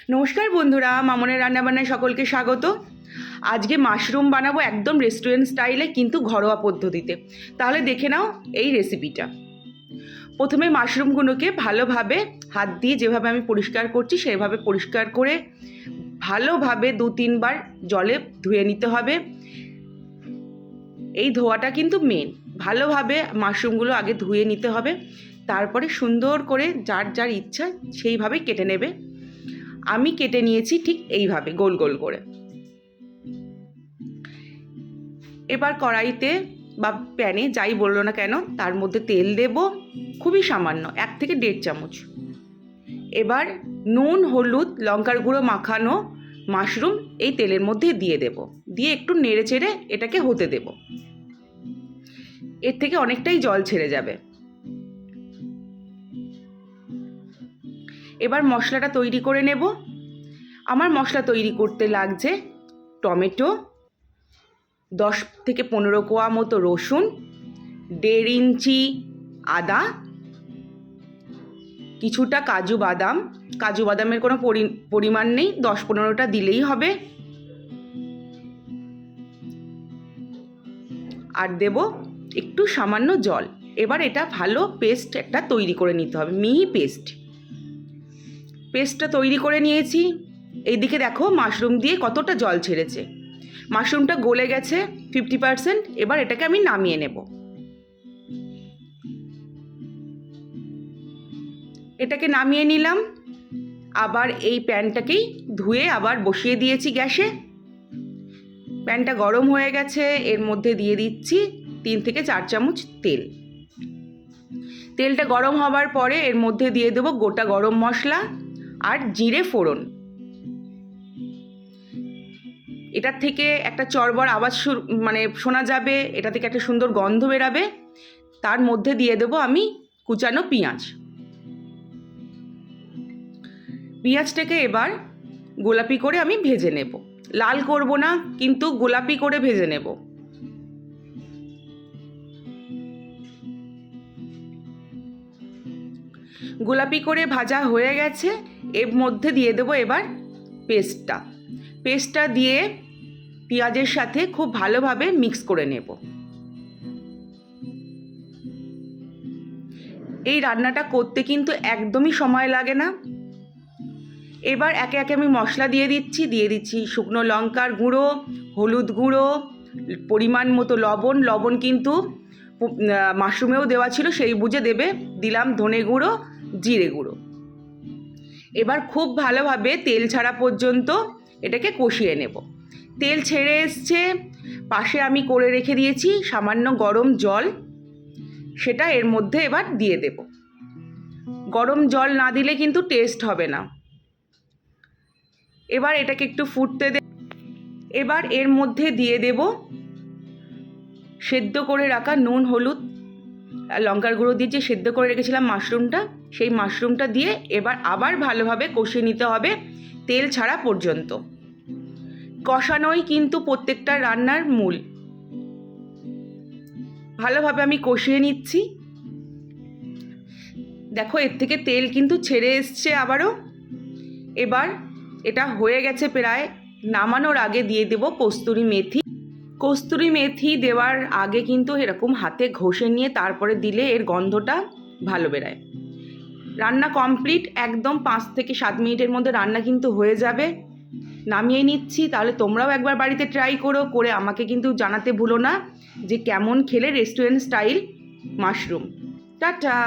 নমস্কার বন্ধুরা, মামনের রান্নাবান্নায় সকলকে স্বাগত। আজকে মাশরুম বানাবো একদম রেস্টুরেন্ট স্টাইলে, কিন্তু ঘরোয়া পদ্ধতিতে। তাহলে দেখে নাও এই রেসিপিটা। প্রথমে মাশরুমগুলোকে ভালোভাবে হাত দিয়ে যেভাবে আমি পরিষ্কার করছি সেভাবে পরিষ্কার করে ভালোভাবে 2-3 বার জলে ধুয়ে নিতে হবে। এই ধোয়াটা কিন্তু মেন। ভালোভাবে মাশরুমগুলো আগে ধুয়ে নিতে হবে, তারপরে সুন্দর করে যার যার ইচ্ছা সেইভাবে কেটে নেবে। আমি কেটে নিয়েছি ঠিক এইভাবে গোল গোল করে। এবার কড়াইতে বা প্যানে যাই বললো না কেন তার মধ্যে তেল দেব, খুবই সামান্য, 1 থেকে 1.5 চামচ। এবার নুন, হলুদ, লঙ্কার গুঁড়ো মাখানো মাশরুম এই তেলের মধ্যে দিয়ে দেব, দিয়ে একটু নেড়ে চেড়ে এটাকে হতে দেব। এর থেকে অনেকটাই জল ছেড়ে যাবে। এবার মশলাটা তৈরি করে নেব। আমার মশলা তৈরি করতে লাগছে টমেটো, 10 থেকে 15 কোয়া মতো রসুন, 1.5 ইঞ্চি আদা, কিছুটা কাজু বাদাম। কাজু বাদামের কোনো পরিমাণ নেই, 10-15টা দিলেই হবে। আর দেব একটু সামান্য জল। এবার এটা ভালো পেস্ট একটা তৈরি করে নিতে হবে, মিহি পেস্টটা তৈরি করে নিয়েছি। এইদিকে দেখো মাশরুম দিয়ে কতটা জল ছেড়েছে। মাশরুমটা গলে গেছে 50%। এবার এটাকে আমি নামিয়ে নেব। এটাকে নামিয়ে নিলাম। আবার এই প্যানটাকেই ধুয়ে আবার বসিয়ে দিয়েছি গ্যাসে। প্যানটা গরম হয়ে গেছে, এর মধ্যে দিয়ে দিচ্ছি 3 থেকে 4 চামচ তেল। তেলটা গরম হবার পরে এর মধ্যে দিয়ে দেবো গোটা গরম মশলা আর জিরে ফোড়ন। এটার থেকে একটা চড়বড় আওয়াজ শোনা যাবে, এটা থেকে একটা সুন্দর গন্ধ বেরাবে। তার মধ্যে দিয়ে দেবো আমি কুচানো পেঁয়াজ। পেঁয়াজটাকে এবার গোলাপি করে আমি ভেজে নেব। লাল করব না, কিন্তু গোলাপি করে ভেজে নেব। গোলাপি করে ভাজা হয়ে গেছে। এর মধ্যে দিয়ে দেবো এবার পেস্টটা দিয়ে পেঁয়াজের সাথে খুব ভালোভাবে মিক্স করে নেব। এই রান্নাটা করতে কিন্তু একদমই সময় লাগে না। এবার একে একে আমি মশলা দিয়ে দিচ্ছি শুকনো লঙ্কার গুঁড়ো, হলুদ গুঁড়ো, পরিমাণ মতো লবণ কিন্তু মাশরুমেও দেওয়া ছিল, সেই বুঝে দেবে। দিলাম ধনে গুঁড়ো, জিরে গুঁড়ো। এবার খুব ভালোভাবে তেল ছাড়া পর্যন্ত এটাকে কষিয়ে নেব। তেল ছেড়ে এসছে। পাশে আমি করে রেখে দিয়েছি সামান্য গরম জল, সেটা এর মধ্যে এবার দিয়ে দেব। গরম জল না দিলে কিন্তু টেস্ট হবে না। এবার এটাকে একটু ফুটতে দে। এবার এর মধ্যে দিয়ে দেব সেদ্ধ করে রাখা নুন, হলুদ, লঙ্কার গুঁড়ো দিয়ে যে সেদ্ধ করে রেখেছিলাম মাশরুমটা, সেই মাশরুমটা দিয়ে এবার আবার ভালোভাবে কষিয়ে নিতে হবে তেল ছাড়া পর্যন্ত। কষানোই কিন্তু প্রত্যেকটা রান্নার মূল। ভালোভাবে আমি কষিয়ে নিচ্ছি। দেখো এর থেকে তেল কিন্তু ছেড়ে এসছে আবারও। এবার এটা হয়ে গেছে প্রায়। নামানোর আগে দিয়ে দেব কস্তুরি মেথি দেওয়ার আগে কিন্তু এরকম হাতে ঘষে নিয়ে তারপরে দিলে এর গন্ধটা ভালো বেরায়। রান্না কমপ্লিট, একদম 5 থেকে 7 মিনিটের মধ্যে রান্না কিন্তু হয়ে যাবে। নামিয়ে নিচ্ছি। তাহলে তোমরাও একবার বাড়িতে ট্রাই করে আমাকে কিন্তু জানাতে ভুলো না যে কেমন খেলে রেস্টুরেন্ট স্টাইল মাশরুম। টাটা।